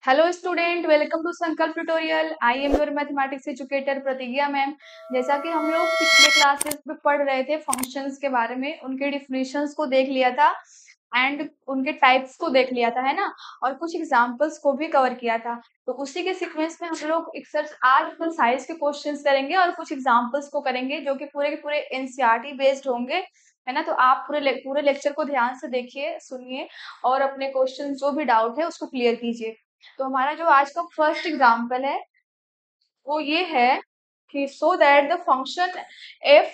Hello student, welcome to संकल्प tutorial. I am your mathematics educator प्रतिज्ञा ma'am. जैसा कि हम लोग पिछले क्लासेस में पढ़ रहे थे फंक्शंस के बारे में, उनके डिफिनेशंस को देख लिया था एंड उनके टाइप्स को देख लिया था, है ना। और कुछ एग्जांपल्स को भी कवर किया था। तो उसी के सीक्वेंस में हम लोग आज एक्सरसाइज के क्वेश्चंस करेंगे और कुछ एग्जांपल्स को करेंगे जो कि पूरे के पूरे एनसीईआरटी बेस्ड होंगे, है ना। तो आप पूरे लेक्चर को ध्यान से देखिए, सुनिए और अपने क्वेश्चन जो भी डाउट है उसको क्लियर कीजिए। तो हमारा जो आज का फर्स्ट एग्जाम्पल है वो ये है कि so that the function f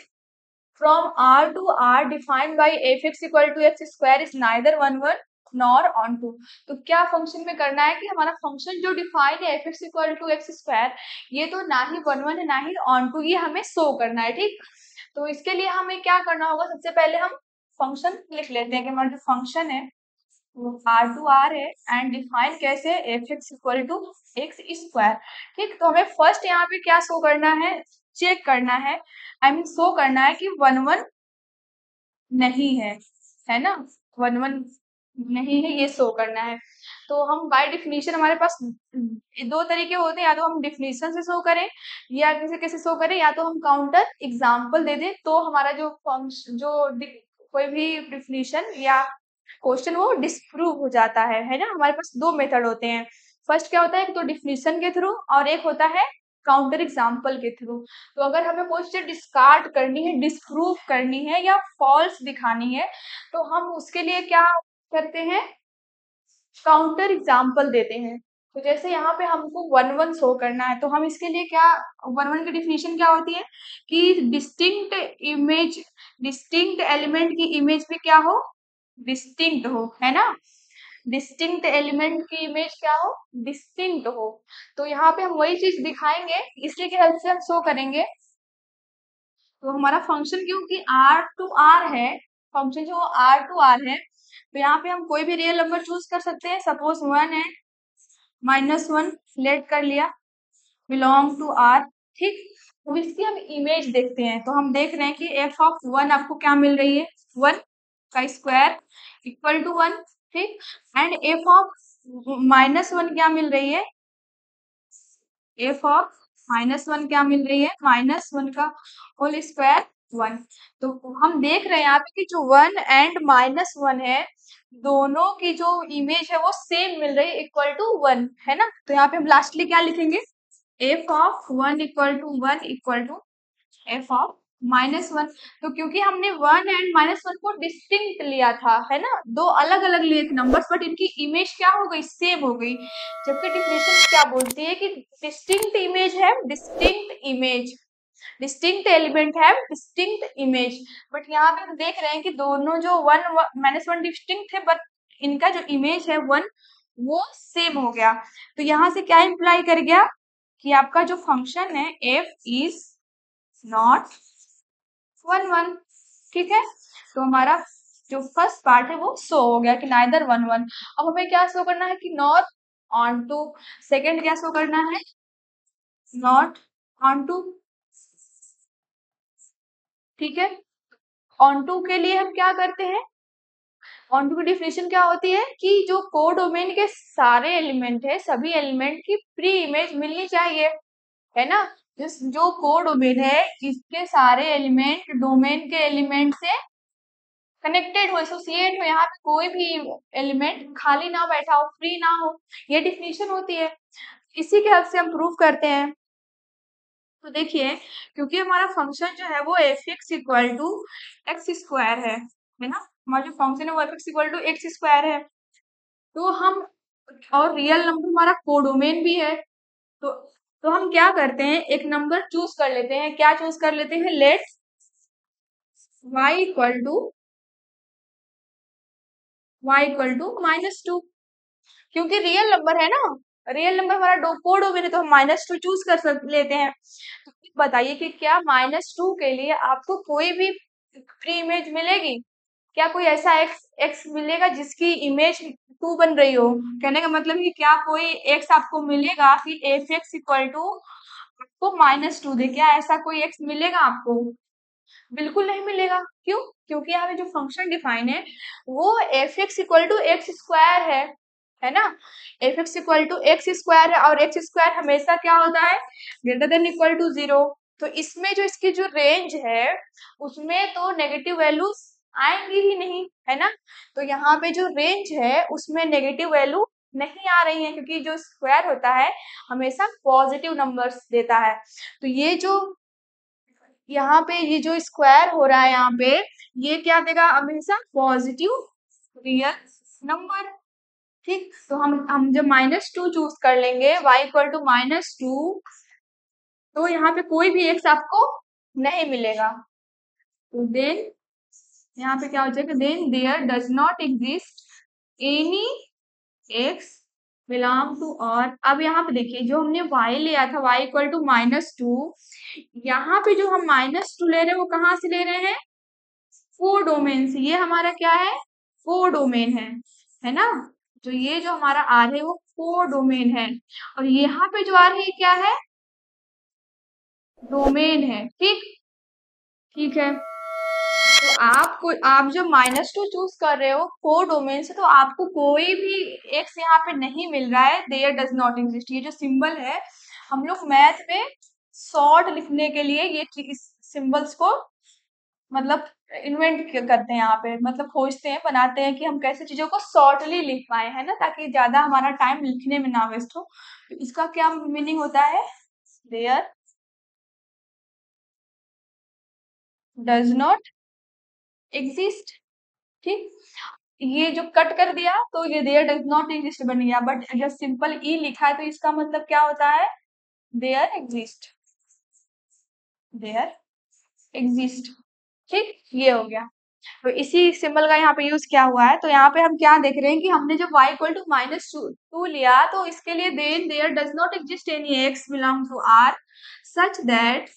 from R to R defined by f x equal to x square is neither one one nor onto. तो क्या फंक्शन में करना है कि हमारा फंक्शन जो डिफाइंड है f x equal to x square, ये तो ना ही वन वन है ना ही ऑन टू, ये हमें शो करना है, ठीक। तो इसके लिए हमें क्या करना होगा, सबसे पहले हम फंक्शन लिख लेते हैं कि हमारा जो फंक्शन है वो आर टू आर है एंड डिफाइन कैसे f x equal to x square. ठीक, तो हमें फर्स्ट यहाँ पे क्या शो करना है, चेक करना है, आई मीन शो करना है कि वन वन नहीं है ना। वन वन नहीं है, ये शो करना है। तो हम बाय डिफिनीशन हमारे पास दो तरीके होते हैं, या तो हम डिफिनीशन से शो करें या किसी कैसे शो करें, या तो हम काउंटर एग्जाम्पल दे दें तो हमारा जो फंक्शन कोई भी डिफिनीशन या क्वेश्चन वो डिस्प्रूव हो जाता है ना। हमारे पास दो मेथड होते हैं। फर्स्ट क्या होता है, एक तो डिफिनीशन के थ्रू और एक होता है काउंटर एग्जाम्पल के थ्रू। तो अगर हमें कोई चीज डिस्कार्ड करनी है, डिस्प्रूव करनी है या फॉल्स दिखानी है, तो हम उसके लिए क्या करते हैं, काउंटर एग्जाम्पल देते हैं। तो जैसे यहाँ पे हमको वन वन शो करना है, तो हम इसके लिए क्या, वन वन की डिफिनेशन क्या होती है कि डिस्टिंक्ट एलिमेंट की इमेज भी क्या हो, डिस्टिंक्ट हो, है ना। डिस्टिंक्ट एलिमेंट की इमेज क्या हो, डिस्टिंक्ट हो। तो यहाँ पे हम वही चीज दिखाएंगे, इसी के हेल्प से हम शो करेंगे। तो हमारा फंक्शन क्योंकि आर टू आर है, फंक्शन जो आर टू आर है, तो यहाँ पे हम कोई भी रियल नंबर चूज कर सकते हैं। सपोज वन है, माइनस वन लेट कर लिया, बिलोंग टू आर, ठीक। अब इसकी हम इमेज देखते हैं, तो हम देख रहे हैं कि एफ ऑफ वन आपको क्या मिल रही है, वन का स्क्वायर इक्वल टू वन, ठीक। And f of minus one क्या मिल रही है, एफ ऑफ माइनस वन क्या मिल रही है, माइनस वन का होल स्क्वायर वन। तो हम देख रहे हैं यहाँ पे कि जो वन एंड माइनस वन है, दोनों की जो इमेज है वो सेम मिल रही है, इक्वल टू वन, है ना। तो यहाँ पे हम लास्टली क्या लिखेंगे, f of one equal to one equal to f of minus one. तो क्योंकि हमने वन एंड माइनस वन को डिस्टिंक्ट लिया था, है ना, दो अलग अलग लिए थे नंबर्स, बट इनकी इमेज क्या हो गई, सेम हो गई। जबकि डिफिनेशन क्या बोलती है कि डिस्टिंक्ट इमेज है, डिस्टिंक्ट इमेज, डिस्टिंक्ट एलिमेंट है, डिस्टिंक्ट इमेज। बट यहाँ पे हम देख रहे हैं कि दोनों जो वन माइनस वन डिस्टिंक्ट थे, बट इनका जो इमेज है वन वो सेम हो गया। तो यहाँ से क्या इंप्लाई कर गया कि आपका जो फंक्शन है F is not one one, ठीक है। तो हमारा जो फर्स्ट पार्ट है वो शो हो गया कि नाइदर वन वन। अब हमें क्या शो करना है कि नॉट ऑन टू। सेकेंड क्या शो करना है, नॉट ऑन टू, ठीक है। ऑन टू के लिए हम क्या करते हैं, ऑन टू की डिफिनेशन क्या होती है कि जो कोडोमेन के सारे एलिमेंट है, सभी एलिमेंट की प्री इमेज मिलनी चाहिए, है ना। जो कोडोमेन है इसके सारे एलिमेंट डोमेन के एलिमेंट से कनेक्टेड हो, एसोसिएट हो, यहाँ पे कोई भी एलिमेंट खाली ना बैठा हो, फ्री ना हो, ये डिफिनेशन होती है। इसी के हेल्प से हम प्रूव करते हैं। तो देखिए, क्योंकि हमारा फंक्शन जो है वो f x equal to x square है ना। हमारा जो फंक्शन है वो f x equal to x square है। तो हम, और रियल नंबर हमारा कोडोमेन भी है, तो तो हम क्या करते हैं, एक नंबर चूज कर लेते हैं। क्या चूज कर लेते हैं, let y equal to minus two. क्योंकि रियल नंबर है ना, रियल नंबर हमारा कोड हो गया, तो हम माइनस टू चूज लेते हैं। तो बताइए कि क्या माइनस टू के लिए आपको कोई भी फ्री इमेज मिलेगी, क्या कोई ऐसा एक्स एक्स मिलेगा जिसकी इमेज टू बन रही हो। कहने का मतलब कि क्या कोई एक्स आपको मिलेगा कि एफ एक्स इक्वल टू आपको माइनस टू दे, क्या ऐसा कोई एक्स मिलेगा आपको, बिल्कुल नहीं मिलेगा। क्यों, क्योंकि यहाँ पे जो फंक्शन डिफाइन है वो f x equal to x square है। है ना। F x equal to x square है और एक्स स्क्वायर हमेशा क्या होता है, ग्रेटर देन इक्वल टू 0। तो इसमें जो इसकी जो रेंज है उसमें तो नेगेटिव वैल्यूज आएंगी ही नहीं, है ना। तो यहाँ पे जो रेंज है उसमें नेगेटिव वैल्यू नहीं आ रही है, क्योंकि जो स्क्वायर होता है हमेशा पॉजिटिव नंबर्स देता है। तो ये जो यहाँ पे ये जो स्क्वायर हो रहा है यहाँ पे, ये क्या देगा, हमेशा पॉजिटिव रियल नंबर। ठीक, तो हम जब -2 चूज कर लेंगे y इक्वल टू -2, तो यहाँ पे कोई भी x आपको नहीं मिलेगा। तो देन यहाँ पे क्या हो जाएगा, then there does not exist any x belong to R. अब यहाँ पे देखिए जो हमने y लिया था y इक्वल टू -2, यहाँ पे जो हम -2 ले रहे हैं वो कहाँ से ले रहे हैं, फोर डोमेन से। ये हमारा क्या है, फोर डोमेन है ना। तो ये जो हमारा आर है वो फोर डोमेन है, और यहाँ पे जो आर है क्या है, डोमेन है। ठीक, ठीक है। तो आप जब -2 चूज कर रहे हो फोर डोमेन से, तो आपको कोई भी एक्स यहाँ पे नहीं मिल रहा है, देयर डज नॉट एग्जिस्ट। ये जो सिंबल है हम लोग मैथ में शॉर्ट लिखने के लिए ये सिंबल्स को मतलब इन्वेंट करते हैं, यहाँ पे मतलब खोजते हैं, बनाते हैं कि हम कैसे चीजों को शॉर्टली लिख पाए, है ना, ताकि ज्यादा हमारा टाइम लिखने में ना वेस्ट हो। तो इसका क्या मीनिंग होता है, देयर डज नॉट एग्जिस्ट। ठीक, ये जो कट कर दिया तो ये देयर डज नॉट एग्जिस्ट बन गया, बट जब सिंपल ई लिखा है तो इसका मतलब क्या होता है, देयर एग्जिस्ट, देयर एग्जिस्ट। ठीक, ये हो गया। तो इसी सिंबल का यहाँ पे यूज क्या हुआ है, तो यहाँ पे हम क्या देख रहे हैं कि हमने जब y इक्वल टू -2 लिया, तो इसके लिए then there does not exist any x belong to r such that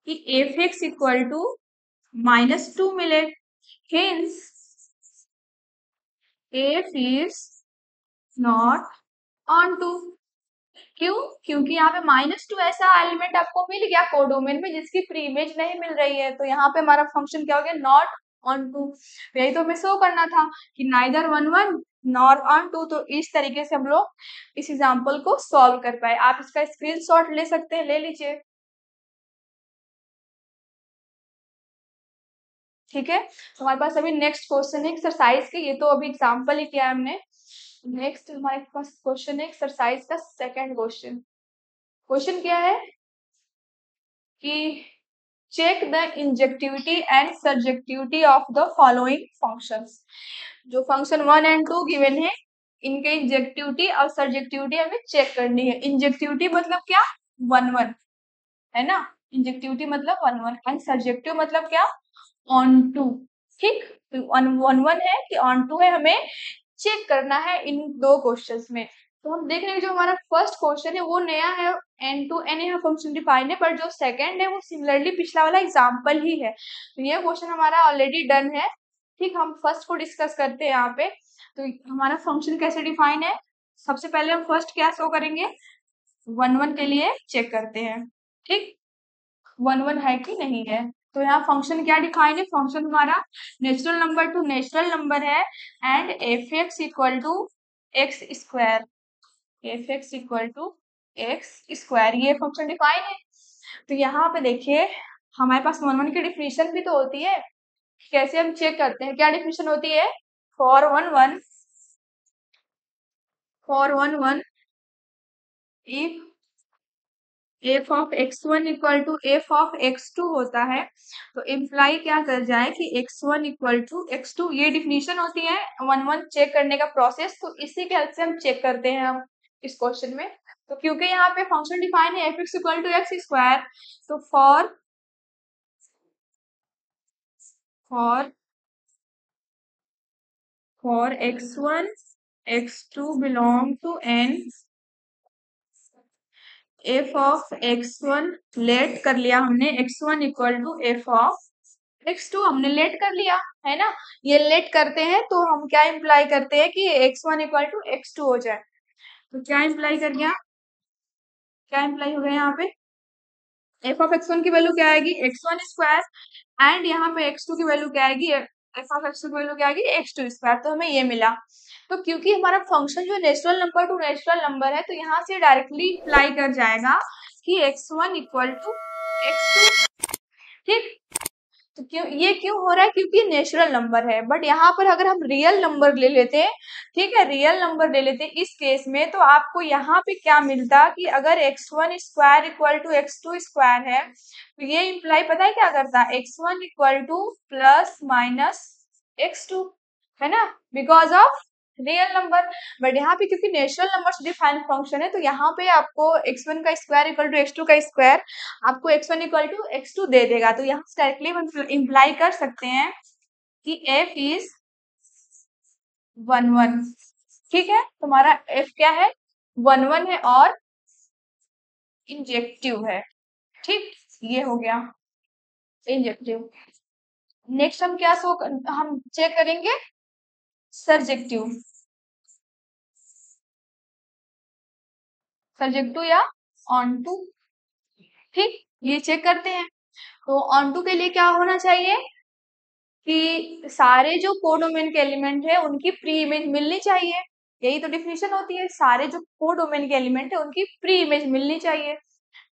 कि एफ एक्स इक्वल टू -2 मिले। Hence f is not onto. क्यों, क्योंकि यहाँ पे -2 ऐसा एलिमेंट आपको मिल गया कोडोमेन में जिसकी प्री इमेज नहीं मिल रही है, तो यहाँ पे हमारा फंक्शन क्या हो गया, नॉट ऑन टू। यही तो हमें शो करना था कि नाइदर 1 1 नॉट ऑन टू। तो इस तरीके से हम लोग इस एग्जाम्पल को सॉल्व कर पाए। आप इसका स्क्रीनशॉट ले सकते हैं, ले लीजिए। ठीक है, तो हमारे पास अभी नेक्स्ट क्वेश्चन है एक्सरसाइज के, ये तो अभी एग्जाम्पल ही किया है हमने। नेक्स्ट हमारे पास क्वेश्चन है एक्सरसाइज का सेकंड क्वेश्चन। क्वेश्चन क्या है कि check the injectivity and surjectivity of the following functions. जो फंक्शन 1 एंड 2 गिवन है, इनके इंजेक्टिविटी और सर्जेक्टिविटी हमें चेक करनी है। इंजेक्टिविटी मतलब क्या, 1 1, है ना। इंजेक्टिविटी मतलब 1 1 एंड सर्जेक्टिव मतलब क्या, ऑन टू। ठीक, तो 1 1 है कि ऑन टू है, हमें चेक करना है इन दो क्वेश्चंस में। तो हम देख रहे हैं जो हमारा फर्स्ट क्वेश्चन है वो नया है, एन टू एन यहाँ फंक्शन डिफाइन है, पर जो सेकंड है वो सिमिलरली पिछला वाला एग्जांपल ही है। तो ये क्वेश्चन हमारा ऑलरेडी डन है। ठीक, हम फर्स्ट को डिस्कस करते हैं यहाँ पे। तो हमारा फंक्शन कैसे डिफाइन है, सबसे पहले हम फर्स्ट क्या शो करेंगे, 1 1 के लिए चेक करते हैं। ठीक, 1 1 है कि नहीं है। तो यहाँ फंक्शन क्या डिफाइन है, फंक्शन हमारा natural number to natural number है, and f x equal to x square, f x equal to x square, ये फंक्शन डिफाइन है। तो यहाँ पे देखिए हमारे पास 1 1 की डिफिनेशन भी तो होती है, कैसे हम चेक करते हैं, क्या डिफिनेशन होती है, for 1 1, for 1 1 if f of x1 equal to f of x2 होता है, तो इम्प्लाई क्या कर जाए कि x1 इक्वल टू x2, ये डिफिनीशन होती है 1 1 चेक करने का प्रोसेस। तो इसी के हेल्प से हम चेक करते हैं हम इस क्वेश्चन में। तो क्योंकि यहाँ पे फंक्शन डिफाइन है f x equal to x square, तो for for for x1 x2 belong to n, f of x1 let कर लिया हमने, x1 equal to f of x2 हमने लेट कर लिया, है ना। ये लेट करते हैं तो हम क्या इम्प्लाई करते हैं कि x1 इक्वल टू x2 हो जाए। तो क्या इम्प्लाई कर गया, क्या इम्प्लाई हो गया यहाँ पे, एफ ऑफ x1 की वैल्यू क्या आएगी, x1 स्क्वायर, एंड यहाँ पे x2 की वैल्यू क्या आएगी, एफ ऑफ एक्स की वैल्यू क्या आएगी, एक्स टू स्क्वायर, तो हमें ये मिला। तो क्योंकि हमारा फंक्शन जो natural number to natural number है, तो यहाँ से डायरेक्टली अप्लाई कर जाएगा कि x one equal to x two, ठीक। तो क्यों हो रहा है, क्योंकि नेचुरल नंबर है। बट यहाँ पर अगर हम रियल नंबर ले लेते हैं, ठीक है, रियल नंबर ले लेते हैं इस केस में, तो आपको यहाँ पे क्या मिलता कि अगर x one square equal to x two square है, तो ये इम्प्लाई पता है क्या करता है, x one equal to plus minus x two, है ना, because of real number. But यहाँ पे क्योंकि नेचुरल नंबर से डिफाइंड फंक्शन है, तो यहाँ पे आपको एक्स वन का square equal to x two का स्क्वायर आपको x one equal to x two दे देगा। तो यहाँ से डायरेक्टली हम इम्प्लाई कर सकते हैं कि एफ इज वन वन, ठीक है, तुम्हारा एफ क्या है, वन वन है और इंजेक्टिव है, ठीक, ये हो गया इंजेक्टिव। नेक्स्ट हम क्या हम चेक करेंगे सर्जेक्टिव, सर्जेक्टिव या ऑन टू, ठीक, ये चेक करते हैं। तो ऑन टू के लिए क्या होना चाहिए कि सारे जो कोडोमेन के एलिमेंट है उनकी प्री इमेज मिलनी चाहिए, यही तो डिफिनेशन होती है, सारे जो कोडोमेन के एलिमेंट है उनकी प्री इमेज मिलनी चाहिए,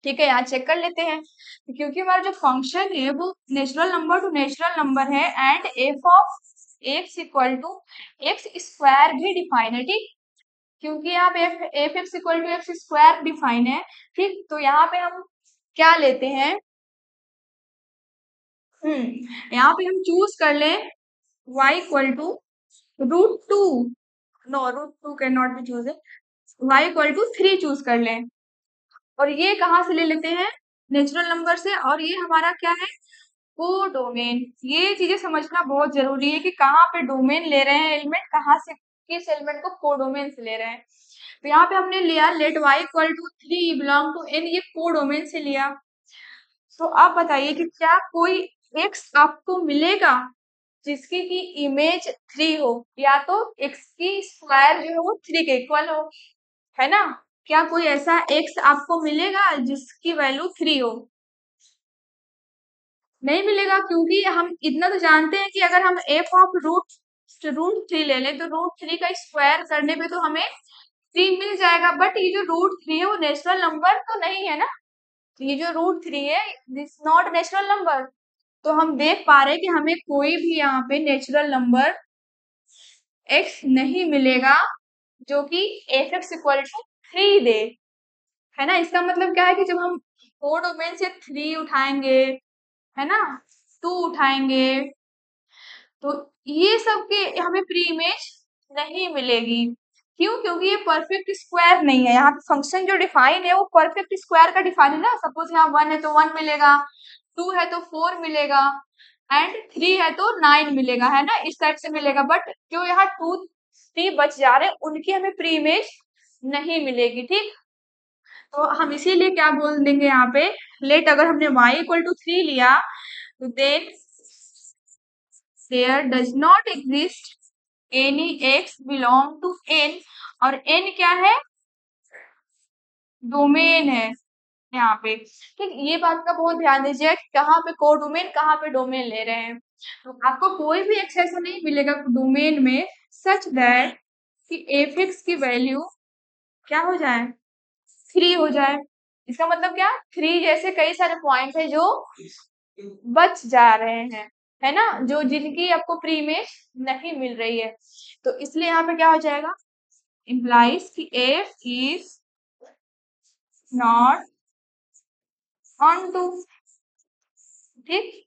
ठीक है। यहाँ चेक कर लेते हैं, तो क्योंकि हमारा जो फंक्शन है वो natural number to natural number है and f of x equal to x square भी डिफाइन है, ठीक, क्योंकि यहाँ पे f x equal to x square define है, ठीक। तो यहाँ पे हम क्या लेते हैं, यहाँ पे हम चूज कर ले y equal to root two, no root two can not be choose, y equal to three choose कर लें, और ये कहाँ से ले लेते हैं, नेचुरल नंबर से, और ये हमारा क्या है, कोडोमेन। ये चीजें समझना बहुत जरूरी है कि कहाँ पे डोमेन ले रहे हैं एलिमेंट, कहाँ से किस एलिमेंट को कोडोमेन से ले रहे हैं। तो यहाँ पे हमने लिया let y equal to three belong to n, ये कोडोमेन से लिया। तो आप बताइए कि क्या कोई x आपको मिलेगा जिसकी की इमेज थ्री हो, या तो x की स्क्वायर जो है वो थ्री के इक्वल हो, है ना, क्या कोई ऐसा x आपको मिलेगा जिसकी वैल्यू थ्री हो, नहीं मिलेगा, क्योंकि हम इतना तो जानते हैं कि अगर हम f of root root three ले लें तो रूट थ्री का स्क्वायर करने पे तो हमें थ्री मिल जाएगा, बट ये जो रूट थ्री है वो नेचुरल नंबर तो नहीं है ना, ये जो रूट थ्री है दिस नॉट नेचुरल नंबर। तो हम देख पा रहे हैं कि हमें कोई भी यहाँ पे नेचुरल नंबर x नहीं मिलेगा जो कि f x equal to three दे, है ना। इसका मतलब क्या है कि जब हम फोर डोमेन से थ्री उठाएंगे, है ना, टू उठाएंगे, तो ये सब के हमें प्री इमेज नहीं मिलेगी। क्यों, क्योंकि ये परफेक्ट स्क्वायर नहीं है, यहाँ पे फंक्शन जो डिफाइन है वो परफेक्ट स्क्वायर का डिफाइन है ना। सपोज यहाँ वन है तो वन मिलेगा, टू है तो फोर मिलेगा, एंड थ्री है तो नाइन मिलेगा, है ना, इस टाइप से मिलेगा। बट जो यहाँ टू थ्री बच जा रहे हैं उनकी हमें प्री इमेज नहीं मिलेगी, ठीक। तो हम इसीलिए क्या बोल देंगे यहाँ पे, लेट अगर हमने y इक्वल टू थ्री लिया तो then there does not exist any x belong to n, और n क्या है, डोमेन है यहाँ पे, ठीक। ये बात का बहुत ध्यान दीजिए कहाँ पे कोडोमेन कहाँ पे डोमेन ले रहे हैं। तो आपको कोई भी एक्स ऐसा नहीं मिलेगा डोमेन में सच दैट कि एफ एक्स की वैल्यू क्या हो जाए, थ्री हो जाए। इसका मतलब क्या, थ्री जैसे कई सारे पॉइंट है जो बच जा रहे हैं, है ना, जो जिनकी आपको प्री इमेज नहीं मिल रही है। तो इसलिए यहाँ पे क्या हो जाएगा, इम्प्लाइज कि f is not onto, ठीक,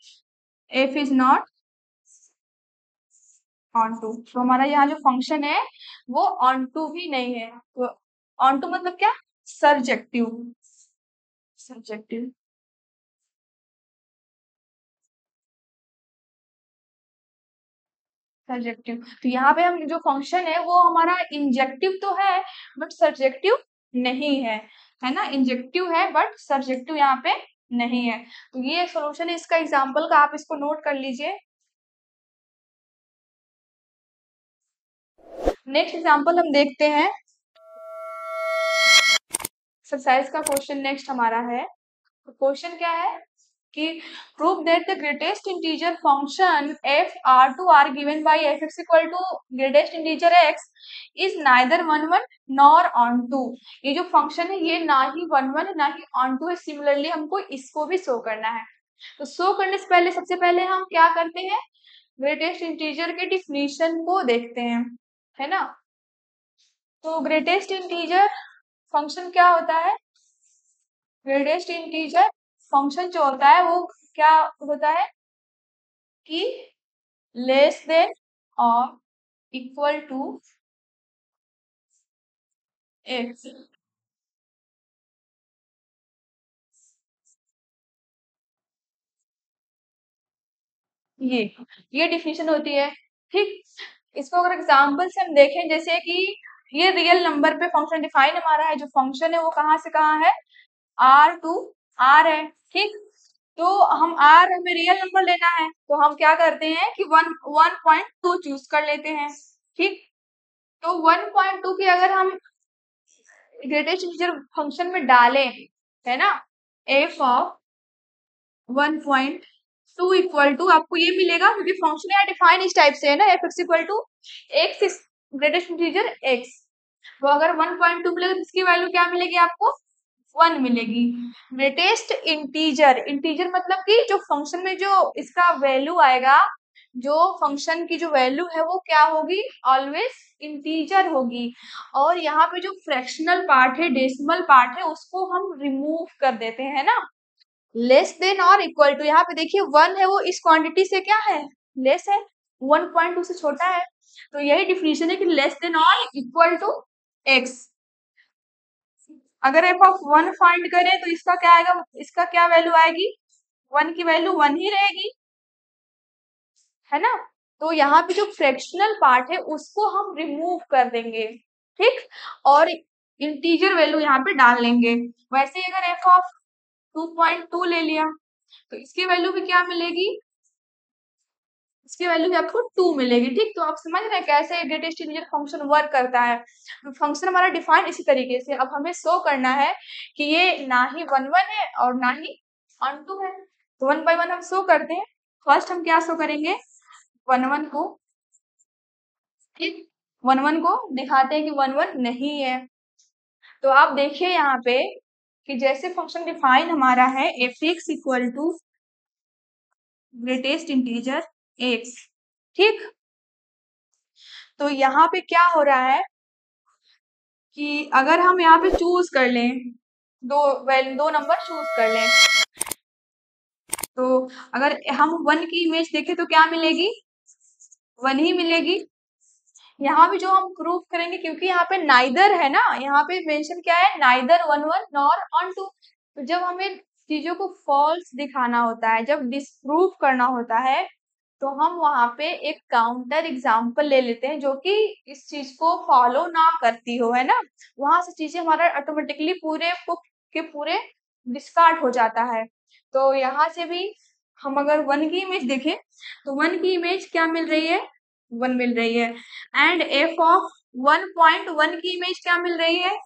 f is not onto. तो हमारा यहाँ जो फंक्शन है वो ऑन टू भी नहीं है। तो ऑन टू मतलब क्या, सर्जेक्टिव, सर्जेक्टिव, सर्जेक्टिव। तो यहाँ पे हम जो फंक्शन है वो हमारा इंजेक्टिव तो है बट सर्जेक्टिव नहीं है ना, इंजेक्टिव है बट सर्जेक्टिव यहाँ पे नहीं है। तो ये सॉल्यूशन है इसका एग्जांपल का, आप इसको नोट कर लीजिए। नेक्स्ट एग्जांपल हम देखते हैं, एक्सरसाइज का क्वेश्चन नेक्स्ट हमारा है। तो क्वेश्चन क्या है, कि prove that the greatest integer function f r2 r given by fx equal to greatest integer x is neither 1 1 nor onto। ये जो फंक्शन है ये ना ही 1 1 है ना ही onto है। सिमिलरली हमको इसको भी शो करना है। तो शो करने से पहले सबसे पहले हम क्या करते हैं, ग्रेटेस्ट इंटीजर के डिफिनीशन को देखते हैं, है ना। तो ग्रेटेस्ट इंटीजर फंक्शन क्या होता है, ग्रेटेस्ट इंटीजर फंक्शन जो होता है वो क्या होता है कि लेस देन और इक्वल टू एक्स। ये डिफिनेशन होती है, ठीक। इसको अगर एग्जाम्पल से हम देखें, जैसे कि ये रियल नंबर पे फंक्शन डिफाइन हमारा है, जो फंक्शन है वो कहाँ से कहाँ है, आर टू आर है, ठीक। तो हम आर, हमें रियल नंबर लेना है, तो हम क्या करते हैं कि 1.2 चूज कर लेते हैं, ठीक। तो 1.2 की अगर हम ग्रेटेस्ट इंटीजर फंक्शन में डालें, है ना, एफ ऑफ 1.2 इक्वल टू आपको ये मिलेगा, क्योंकि फंक्शन यहाँ डिफाइन इस टाइप से है ना, f x equal to x is greatest integer x. तो अगर 1.2 मिलेगा तो इसकी वैल्यू क्या मिलेगी आपको, 1 मिलेगी। ग्रेटेस्ट इंटीजर, इंटीजर मतलब कि जो फंक्शन में जो इसका वैल्यू आएगा, जो फंक्शन की जो वैल्यू है वो क्या होगी, ऑलवेज इंटीजर होगी। और यहाँ पे जो फ्रैक्शनल पार्ट है, डेसिमल पार्ट है, उसको हम रिमूव कर देते हैं ना। लेस देन और इक्वल टू, यहाँ पे देखिए 1 है वो इस क्वांटिटी से क्या है, लेस है, 1.2 से छोटा है। तो यही डिफिनेशन है कि लेस देन और इक्वल टू एक्स। अगर एफ ऑफ 1 फाइंड करें तो इसका क्या आएगा, इसका क्या वैल्यू आएगी, 1 की वैल्यू 1 ही रहेगी, है ना। तो यहाँ पे जो फ्रैक्शनल पार्ट है उसको हम रिमूव कर देंगे, ठीक। और इंटीजर वैल्यू यहाँ पे डाल लेंगे। वैसे ही अगर एफ ऑफ 2.2 ले लिया तो इसकी वैल्यू भी क्या मिलेगी, इसकी वैल्यू भी आपको 2 मिलेगी, ठीक। तो आप समझ रहे हैं कैसे ग्रेटेस्ट इंटीजर फंक्शन वर्क करता है। तो फंक्शन हमारा डिफाइन इसी तरीके से। अब हमें शो करना है कि ये ना ही 1 1 है और ना ही ऑन टू है। तो 1 बाय 1 हम शो करते हैं। फर्स्ट हम क्या शो करेंगे, 1 1 को, ठीक, 1 1 को दिखाते हैं कि 1 1 नहीं है। तो आप देखिए यहाँ पे कि जैसे फंक्शन डिफाइन हमारा है f x equal to greatest integer x, ठीक। तो यहाँ पे क्या हो रहा है कि अगर हम यहाँ पे चूज कर लें, दो नंबर चूज कर लें, तो अगर हम 1 की इमेज देखें तो क्या मिलेगी, 1 ही मिलेगी। यहाँ भी जो हम प्रूफ करेंगे, क्योंकि यहाँ पे नाइदर है ना, यहाँ पे मेंशन क्या है, नाइदर 1 1 नॉर ऑन टू। तो जब हमें चीजों को फॉल्स दिखाना होता है, जब डिसप्रूव करना होता है, तो हम वहां पे एक काउंटर एग्जाम्पल ले लेते हैं जो कि इस चीज को फॉलो ना करती हो, है ना। वहां से चीजें हमारा ऑटोमेटिकली पूरे के पूरे डिस्कार्ड हो जाता है। तो यहाँ से भी हम अगर 1 की इमेज देखें तो 1 की इमेज क्या मिल रही है, 1 मिल रही है। एंड एफ ऑफ 1.1 की इमेज क्या मिल रही है,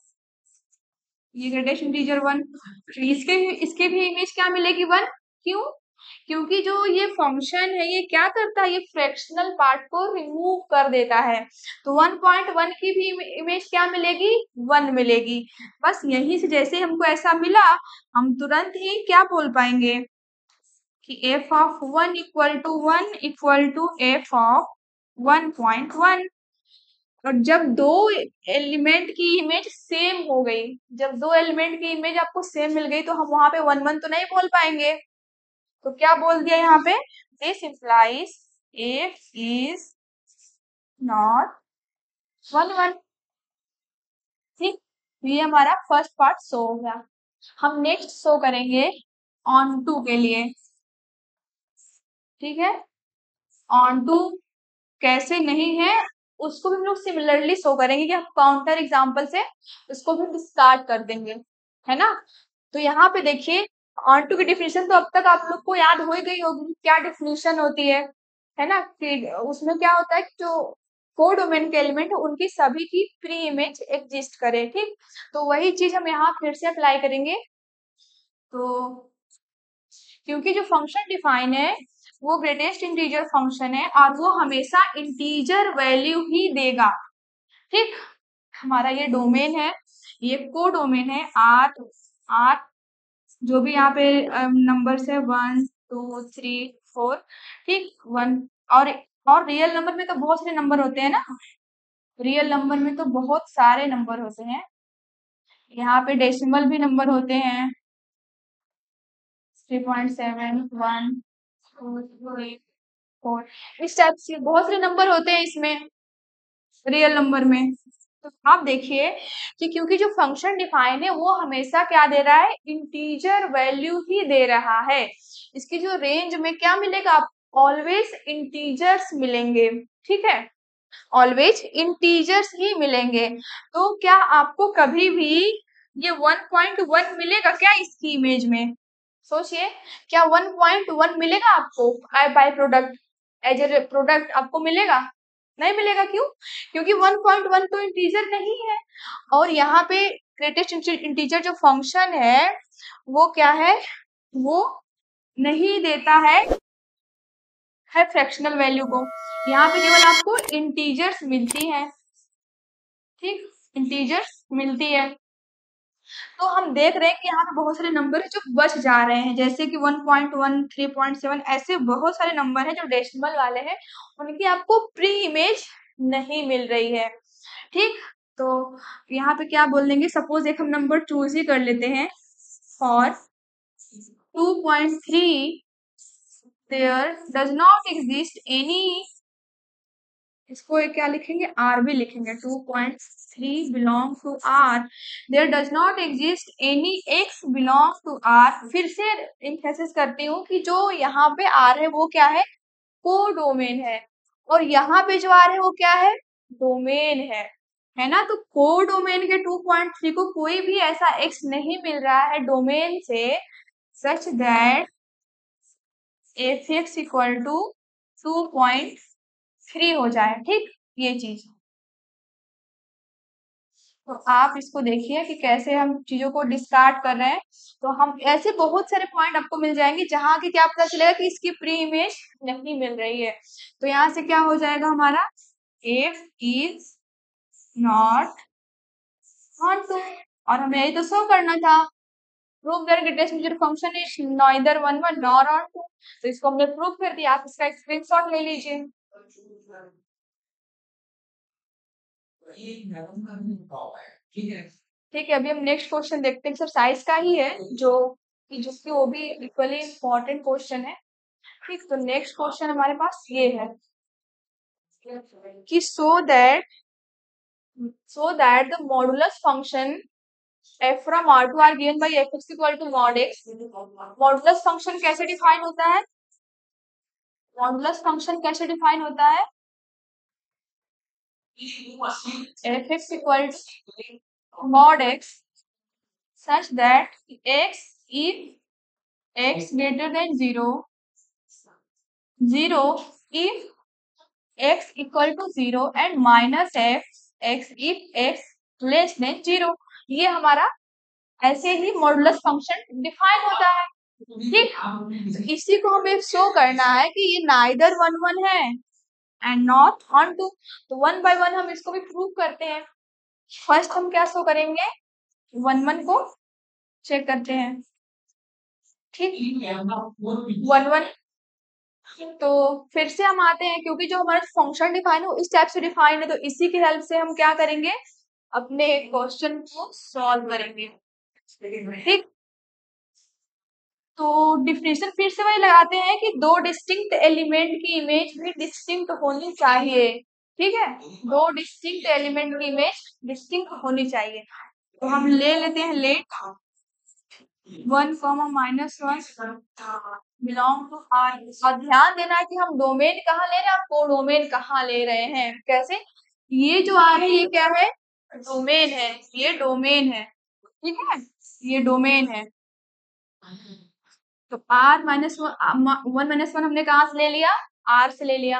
ये ग्रेटेस्ट इंटीजर 1। इसके भी इमेज क्या मिलेगी, 1। क्यों, क्योंकि जो ये फंक्शन है ये क्या करता है, ये फ्रैक्शनल पार्ट को रिमूव कर देता है। तो 1.1 की भी इमेज क्या मिलेगी, 1 मिलेगी। बस यहीं से जैसे हमको ऐसा मिला, हम तुरंत ही क्या बोल पाएंगे कि f of 1 equal to 1 equal to f of 1.1। और जब दो एलिमेंट की इमेज सेम हो गई, जब दो एलिमेंट की इमेज आपको सेम मिल गई, तो हम वहां पे 1 1 तो नहीं बोल पाएंगे। तो क्या बोल दिया यहाँ पे, this implies F is not 1 1, ठीक। तो ये हमारा फर्स्ट पार्ट शो हो गया। हम नेक्स्ट शो करेंगे ऑन टू के लिए, ठीक है। ऑन टू कैसे नहीं है उसको भी हम लोग सिमिलरली शो करेंगे कि हम काउंटर एग्जांपल से उसको भी डिस्कार्ड कर देंगे, है ना। तो यहाँ पे देखिए ऑन टू की डिफिनेशन तो अब तक आप लोग को याद हो ही गई होगी, क्या डिफिनेशन होती है ना। कि उसमें क्या होता है कि जो कोडोमेन के एलिमेंट है उनकी सभी की प्री इमेज एग्जिस्ट करे, ठीक। तो वही चीज हम यहाँ फिर से अप्लाई करेंगे। तो क्योंकि जो फंक्शन डिफाइन है वो ग्रेटेस्ट इंटीजर फंक्शन है और वो हमेशा इंटीजर वैल्यू ही देगा। ठीक, हमारा ये डोमेन है, ये को डोमेन है आर। आर जो भी यहाँ पे नंबर्स है 1 2 3 4, ठीक 1। और रियल नंबर में तो बहुत सारे नंबर होते हैं ना, रियल नंबर में तो बहुत सारे नंबर होते हैं। यहाँ पे डेसिमल भी नंबर होते हैं 3.7 1 2 3 4, इस टाइप से बहुत सारे नंबर होते हैं इसमें रियल नंबर में। तो आप देखिए कि क्योंकि जो फंक्शन डिफाइन है वो हमेशा क्या दे रहा है, इंटीजर वैल्यू ही दे रहा है। इसकी जो रेंज में क्या मिलेगा, ऑलवेज इंटीजर्स मिलेंगे। ठीक है, ऑलवेज इंटीजर्स ही मिलेंगे। तो क्या आपको कभी भी ये 1.1 मिलेगा क्या इसकी इमेज में? सोचिए, क्या 1.1 मिलेगा आपको by product, as a product आपको मिलेगा? नहीं मिलेगा। क्यों? क्योंकि 1.1 तो इंटीजर नहीं है। और यहाँ पे ग्रेटेस्ट इंटीजर जो फंक्शन है वो क्या है, वो नहीं देता है फ्रैक्शनल वैल्यू को। यहाँ पे केवल आपको इंटीजर्स मिलती है। ठीक, इंटीजर्स मिलती है। तो हम देख रहे हैं कि यहाँ पे बहुत सारे नंबर है जो बच जा रहे हैं, जैसे कि 1.1 3.7 ऐसे बहुत सारे नंबर हैं जो डेसिमल वाले हैं, उनकी आपको प्री इमेज नहीं मिल रही है। ठीक, तो यहाँ पे क्या बोल देंगे, सपोज एक हम नंबर चूज ही कर लेते हैं for 2.3 there does not exist any, इसको एक क्या लिखेंगे, आर भी लिखेंगे। 2.3 belong to R, there does not exist any x belong to R. फिर से इंफेसिस करती हूँ कि जो यहाँ पे आर है वो क्या है, को डोमेन है, और यहाँ पे जो आर है वो क्या है, डोमेन है ना। तो को डोमेन के 2.3 को कोई भी ऐसा एक्स नहीं मिल रहा है डोमेन से such that f x equal to 2.3 हो जाए। ठीक, ये चीज। तो आप इसको देखिए कि कैसे हम चीजों को डिस्कार्ड कर रहे हैं। तो हम ऐसे बहुत सारे पॉइंट आपको मिल जाएंगे जहां की क्या पता चलेगा कि इसकी प्री इमेज नहीं मिल रही है। तो यहाँ से क्या हो जाएगा हमारा, f is not onto, और हमें यही तो शो करना था, prove that greatest integer function is neither 1 1 nor onto. तो इसको हमने प्रूव कर दिया, आप इसका स्क्रीनशॉट ले लीजिए। ठीक है, अभी हम नेक्स्ट क्वेश्चन देखते हैं, एक्सरसाइज का ही है जो कि जिसकी वो भी इक्वली इम्पोर्टेंट क्वेश्चन है। ठीक, तो नेक्स्ट क्वेश्चन हमारे पास ये है कि so that the modulus function f from r to r given by fx equal to mod x। Modulus function कैसे डिफाइन होता है, मॉडुलस फंक्शन कैसे डिफाइन होता है, fx equal to mod x such that x if x greater than 0 if x equal to 0 and minus f x if x less than 0। ये हमारा ऐसे ही modulus function define होता है। ठीक, इसी को हमें शो करना है कि ये नाइदर 1 1 है एंड नॉट ऑन टू। तो 1 बाय 1 हम इसको भी प्रूव करते हैं। फर्स्ट हम क्या शो करेंगे, 1 1 को चेक करते हैं। ठीक, 1 1, तो फिर से हम आते हैं, क्योंकि जो हमारा फंक्शन डिफाइन है इस टाइप से डिफाइन है, तो इसी की हेल्प से हम क्या करेंगे, अपने क्वेश्चन को सॉल्व करेंगे। ठीक, तो डिफिनेशन फिर से वही लगाते हैं कि दो डिस्टिंक्ट एलिमेंट की इमेज भी डिस्टिंक्ट होनी चाहिए। ठीक है, दो डिस्टिंक्ट एलिमेंट की इमेज डिस्टिंक्ट होनी चाहिए। तो हम ले लेते हैं लेट 1 -1 बिलोंग टू आर। और ध्यान देना है कि हम डोमेन कहाँ ले रहे हैं, को डोमेन कहाँ ले रहे हैं। कैसे, ये जो आ रही है ये क्या है, डोमेन है, ये डोमेन है। ठीक है, ये डोमेन है। तो r -1 हमने कहाँ से ले लिया, r से ले लिया।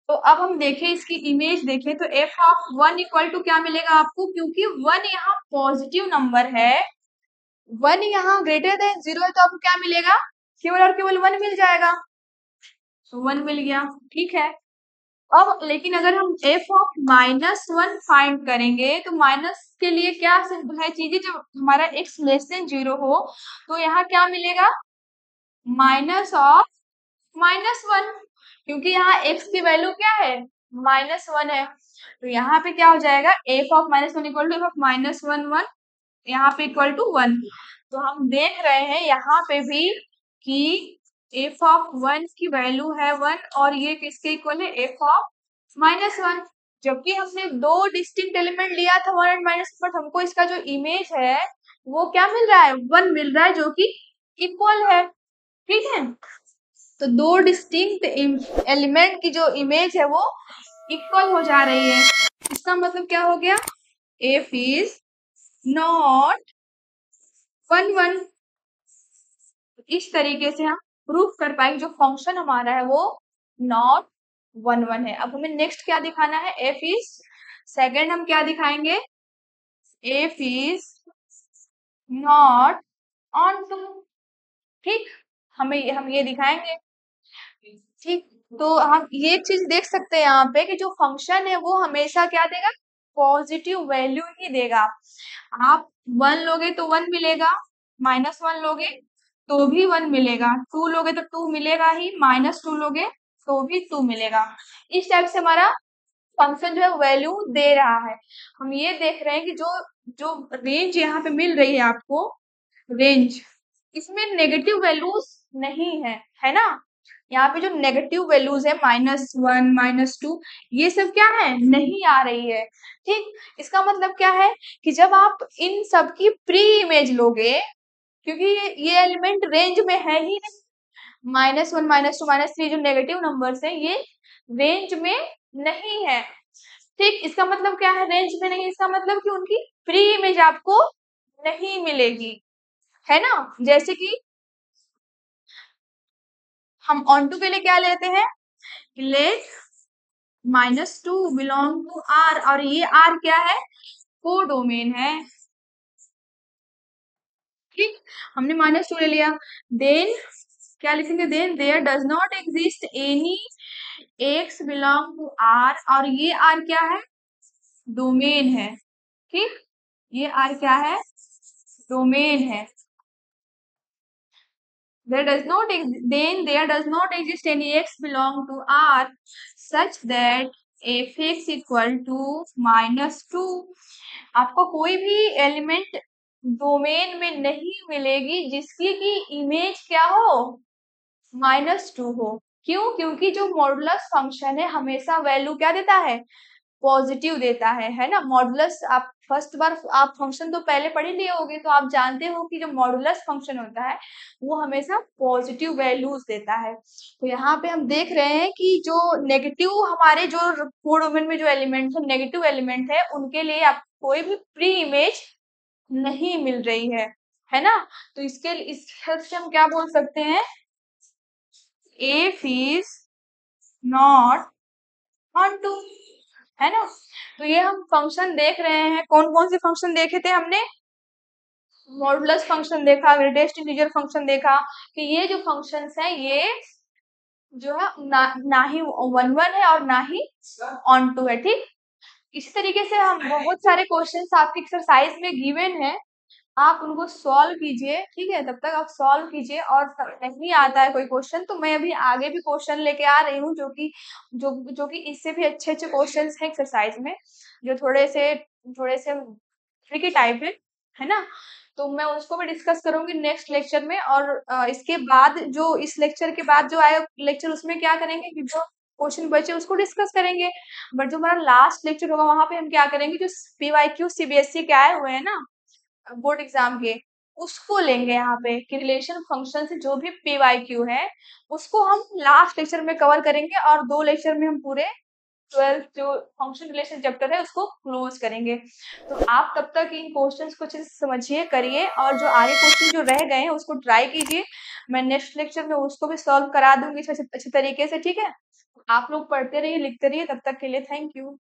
तो अब हम देखें इसकी इमेज देखें तो f ऑफ 1 इक्वल टू क्या मिलेगा आपको, क्योंकि 1 यहाँ पॉजिटिव नंबर है, 1 यहाँ ग्रेटर देन 0 है, तो आपको क्या मिलेगा, केवल और केवल 1 मिल जाएगा, तो 1 मिल गया, ठीक है। अब लेकिन अगर हम f ऑफ -1 फाइंड करेंगे तो माइनस के लिए क्या है चीजें, जब हमारा x लेस देन 0 हो तो यहाँ क्या मिलेगा, माइनस ऑफ -1, क्योंकि यहाँ x की वैल्यू क्या है, -1 है, तो यहाँ पे क्या हो जाएगा, f of -1 equal to f of -1 यहाँ पे इक्वल टू 1। तो हम देख रहे हैं यहाँ पे भी कि f ऑफ 1 की वैल्यू है 1 और ये किसके इक्वल है, f ऑफ -1, जबकि हमने दो डिस्टिंक्ट एलिमेंट लिया था 1 और -1, बट हमको इसका जो इमेज है वो क्या मिल रहा है, 1 मिल रहा है, जो कि इक्वल है, ठीक है। तो दो डिस्टिंक्ट एलिमेंट की जो इमेज है वो इक्वल हो जा रही है, इसका मतलब क्या हो गया, f इज नॉट 1 1। इस तरीके से हम प्रूफ कर पाएंगे जो फंक्शन हमारा है वो नॉट 1 1 है। अब हमें नेक्स्ट क्या दिखाना है, f इज, सेकेंड हम क्या दिखाएंगे, f is not onto, ठीक, हम ये दिखाएंगे, ठीक। तो हम ये चीज देख सकते हैं यहाँ पे कि जो फंक्शन है वो हमेशा क्या देगा, पॉजिटिव वैल्यू ही देगा। आप 1 लोगे तो 1 मिलेगा, -1 लोगे तो भी 1 मिलेगा, 2 लोगे तो 2 मिलेगा ही, -2 लोगे तो भी 2 मिलेगा। इस टाइप से हमारा फंक्शन जो है वैल्यू दे रहा है। हम ये देख रहे हैं कि जो जो रेंज यहाँ पे मिल रही है आपको, रेंज, इसमें नेगेटिव वैल्यूज नहीं है ना, यहाँ पे जो नेगेटिव वैल्यूज है -1 -2 ये सब क्या है, नहीं आ रही है, ठीक। इसका मतलब क्या है कि जब आप इन सब की प्री इमेज लोगे, क्योंकि ये एलिमेंट रेंज में है ही नहीं, -1 -2 -3 जो नेगेटिव नंबर्स है ये रेंज में नहीं है, ठीक। इसका मतलब क्या है, रेंज में नहीं, इसका मतलब कि उनकी प्री इमेज आपको नहीं मिलेगी, है ना। जैसे कि हम ऑन टू के लिए क्या लेते हैं, लेट -2 बिलोंग टू R, और ये R क्या है, कोडोमेन है, ठीक। हमने -2 ले लिया, देन क्या लिखेंगे, then there does not exist any x belong to R, और ये R क्या है, डोमेन है, ठीक, ये R क्या है, डोमेन है। Then there does not exist any x belong to R such that f(x) equal to -2। आपको कोई भी एलिमेंट डोमेन में नहीं मिलेगी जिसकी की इमेज क्या हो, -2 हो। क्यों, क्योंकि जो मॉडुलस फंक्शन है हमेशा वैल्यू क्या देता है, पॉजिटिव देता है ना। मॉडुलस आप फर्स्ट बार आप फंक्शन तो पहले पढ़ ही लिए होगे, तो आप जानते हो कि जो मॉडुलस फंक्शन होता है वो हमेशा पॉजिटिव वैल्यूज देता है। तो यहाँ पे हम देख रहे हैं कि जो नेगेटिव हमारे जो कोड डोमेन में जो एलिमेंट है, नेगेटिव एलिमेंट है, उनके लिए आप कोई भी प्री इमेज नहीं मिल रही है ना। तो इस हेल्प से हम क्या बोल सकते हैं, f is not on to, है ना। तो ये हम फंक्शन देख रहे हैं, कौन कौन से फंक्शन देखे थे हमने, मॉडुलस फंक्शन देखा, ग्रेटेस्ट इंटीजर फंक्शन देखा, कि ये जो फंक्शंस हैं ये जो है ना ही 1 1 है और ना ही ऑन टू है, ठीक। इसी तरीके से हम बहुत सारे क्वेश्चंस आपके एक्सरसाइज में गिवन है, आप उनको सॉल्व कीजिए, ठीक है। तब तक आप सॉल्व कीजिए, और नहीं आता है कोई क्वेश्चन तो मैं अभी आगे भी क्वेश्चन लेके आ रही हूँ, जो कि इससे भी अच्छे अच्छे क्वेश्चंस हैं एक्सरसाइज में, जो थोड़े से ट्रिकी टाइप है ना। तो मैं उसको भी डिस्कस करूंगी नेक्स्ट लेक्चर में, और इसके बाद जो इस लेक्चर के बाद जो आए लेक्चर उसमें क्या करेंगे कि जो क्वेश्चन बचे उसको डिस्कस करेंगे, बट जो हमारा लास्ट लेक्चर होगा वहां पे हम क्या करेंगे, जो PYQ CBSE के आए हुए हैं ना बोर्ड एग्जाम के, उसको लेंगे यहाँ पे कि रिलेशन फंक्शन से जो भी PYQ है उसको हम लास्ट लेक्चर में कवर करेंगे, और 2 लेक्चर में हम पूरे 12th जो फंक्शन रिलेशन चैप्टर है उसको क्लोज करेंगे। तो आप तब तक इन क्वेश्चंस को अच्छे से समझिए, करिए, और जो आगे क्वेश्चन जो रह गए हैं उसको ट्राई कीजिए। मैं नेक्स्ट लेक्चर में उसको भी सॉल्व करा दूंगी अच्छे तरीके से, ठीक है। आप लोग पढ़ते रहिए, लिखते रहिए, तब तक के लिए थैंक यू।